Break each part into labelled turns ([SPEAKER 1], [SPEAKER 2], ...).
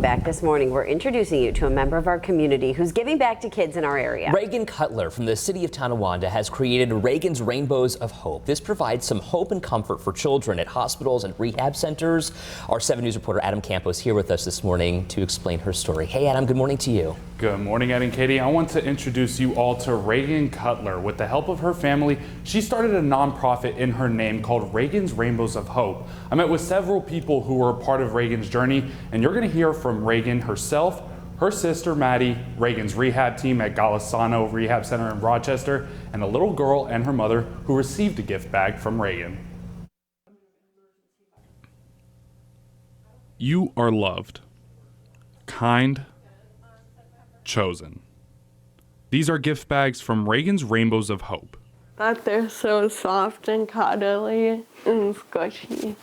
[SPEAKER 1] Welcome back. This morning, we're introducing you to a member of our community who's giving back to kids in our area.
[SPEAKER 2] Reagan Cutler from the city of Tonawanda has created Reagan's Rainbows of Hope. This provides some hope and comfort for children at hospitals and rehab centers. Our 7 News reporter Adam Campos here with us this morning to explain her story. Hey Adam, good morning to you.
[SPEAKER 3] Good morning, Ed and Katie. I want to introduce you all to Reagan Cutler. With the help of her family, she started a nonprofit in her name called Reagan's Rainbows of Hope. I met with several people who were a part of Reagan's journey, and you're going to hear from Reagan herself, her sister Maddie, Reagan's rehab team at Golisano Rehab Center in Rochester, and a little girl and her mother who received a gift bag from Reagan. You are loved, kind, chosen. These are gift bags from Reagan's Rainbows of Hope.
[SPEAKER 4] That they're so soft and cuddly and squishy.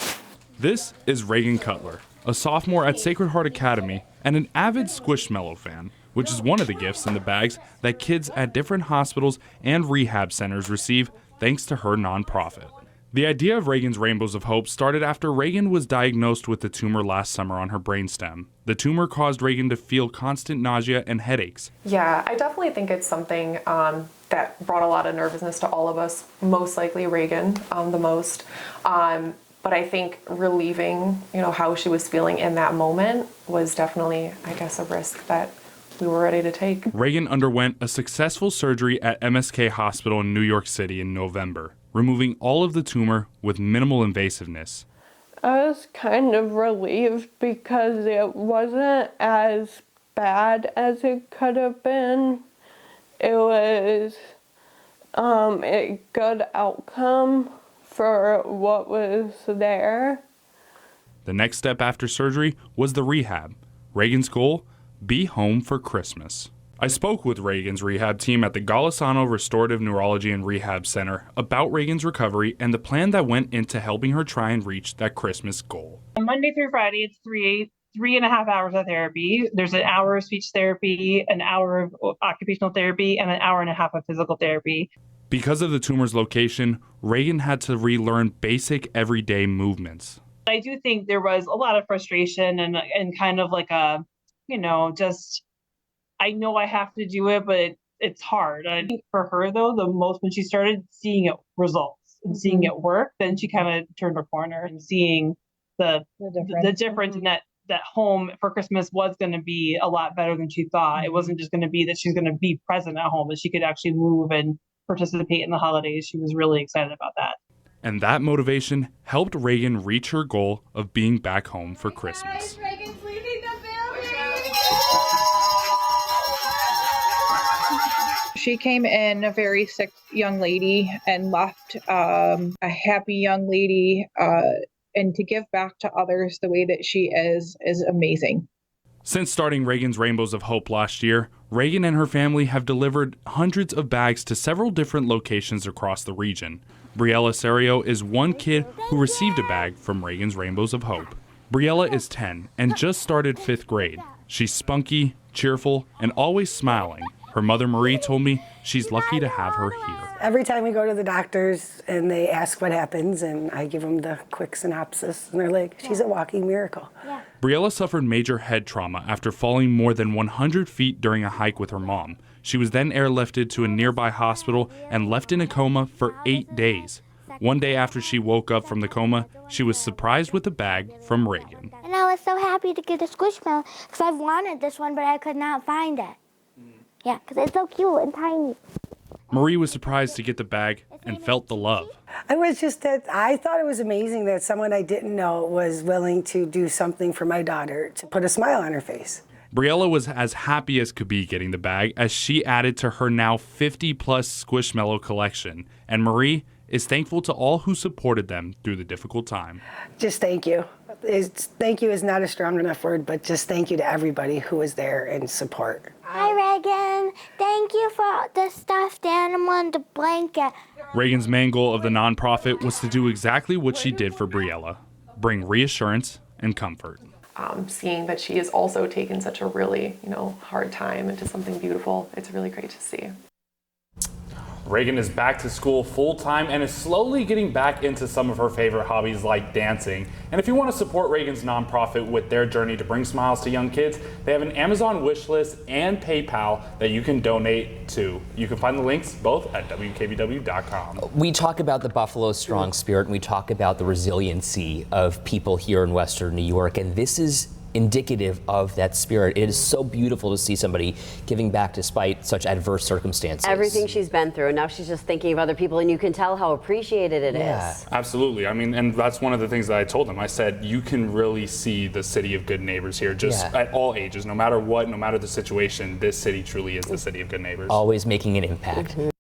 [SPEAKER 3] This is Reagan Cutler, a sophomore at Sacred Heart Academy and an avid Squishmallow fan, which is one of the gifts in the bags that kids at different hospitals and rehab centers receive thanks to her nonprofit. The idea of Reagan's Rainbows of Hope started after Reagan was diagnosed with a tumor last summer on her brainstem. The tumor caused Reagan to feel constant nausea and headaches.
[SPEAKER 5] Yeah, I definitely think it's something that brought a lot of nervousness to all of us, most likely Reagan the most. But I think relieving, how she was feeling in that moment was definitely, I guess, a risk that we were ready to take.
[SPEAKER 3] Reagan underwent a successful surgery at MSK Hospital in New York City in November, removing all of the tumor with minimal invasiveness.
[SPEAKER 4] I was kind of relieved because it wasn't as bad as it could have been. It was a good outcome for what was there.
[SPEAKER 3] The next step after surgery was the rehab. Reagan's goal? Be home for Christmas. I spoke with Reagan's rehab team at the Golisano Restorative Neurology and Rehab Center about Reagan's recovery and the plan that went into helping her try and reach that Christmas goal.
[SPEAKER 6] Monday through Friday, it's 3.5 hours of therapy. There's an hour of speech therapy, an hour of occupational therapy, and an hour and a half of physical therapy.
[SPEAKER 3] Because of the tumor's location, Reagan had to relearn basic everyday movements.
[SPEAKER 6] I do think there was a lot of frustration and kind of like a, just, I know I have to do it, but it's hard. I think for her, though, the most when she started seeing it results and seeing it work, then she kind of turned her corner and seeing the difference in that home for Christmas was going to be a lot better than she thought. It wasn't just going to be that she's going to be present at home, that she could actually move and participate in the holidays. She was really excited about that.
[SPEAKER 3] And that motivation helped Reagan reach her goal of being back home for Christmas.
[SPEAKER 7] Guys, Reagan's leaving the building!
[SPEAKER 8] She came in a very sick young lady and left a happy young lady, and to give back to others the way that she is amazing.
[SPEAKER 3] Since starting Reagan's Rainbows of Hope last year, Reagan and her family have delivered hundreds of bags to several different locations across the region. Briella Serio is one kid who received a bag from Reagan's Rainbows of Hope. Briella is 10 and just started 5th grade. She's spunky, cheerful, and always smiling. Her mother Marie told me she's lucky to have her here.
[SPEAKER 9] Every time we go to the doctors and they ask what happens, and I give them the quick synopsis, and they're like, she's a walking miracle. Yeah.
[SPEAKER 3] Briella suffered major head trauma after falling more than 100 feet during a hike with her mom. She was then airlifted to a nearby hospital and left in a coma for 8 days. One day after she woke up from the coma, she was surprised with a bag from Reagan.
[SPEAKER 7] And I was so happy to get a Squishmallow because I've wanted this one, but I could not find it. Yeah, because it's so cute and tiny.
[SPEAKER 3] Marie was surprised to get the bag and felt the love.
[SPEAKER 9] I thought it was amazing that someone I didn't know was willing to do something for my daughter to put a smile on her face.
[SPEAKER 3] Briella was as happy as could be getting the bag as she added to her now 50-plus Squishmallow collection. And Marie is thankful to all who supported them through the difficult time.
[SPEAKER 9] Just thank you. Thank you is not a strong enough word, but just thank you to everybody who was there in support.
[SPEAKER 7] Hi, Reagan. Thank you for the stuffed animal and the blanket.
[SPEAKER 3] Reagan's main goal of the nonprofit was to do exactly what she did for Briella, bring reassurance and comfort.
[SPEAKER 5] Seeing that she has also taken such a really, hard time into something beautiful, it's really great to see.
[SPEAKER 3] Reagan is back to school full-time and is slowly getting back into some of her favorite hobbies like dancing. And if you want to support Reagan's nonprofit with their journey to bring smiles to young kids, they have an Amazon wish list and PayPal that you can donate to. You can find the links both at WKBW.com.
[SPEAKER 2] We talk about the Buffalo strong spirit, and we talk about the resiliency of people here in Western New York, and this is indicative of that spirit. It is so beautiful to see somebody giving back despite such adverse circumstances.
[SPEAKER 1] Everything she's been through, and now she's just thinking of other people, and you can tell how appreciated it is.
[SPEAKER 3] Absolutely. I mean, and that's one of the things that I told them. I said, you can really see the city of good neighbors here, just at all ages, no matter what, no matter the situation. This city truly is the city of good neighbors.
[SPEAKER 2] Always making an impact.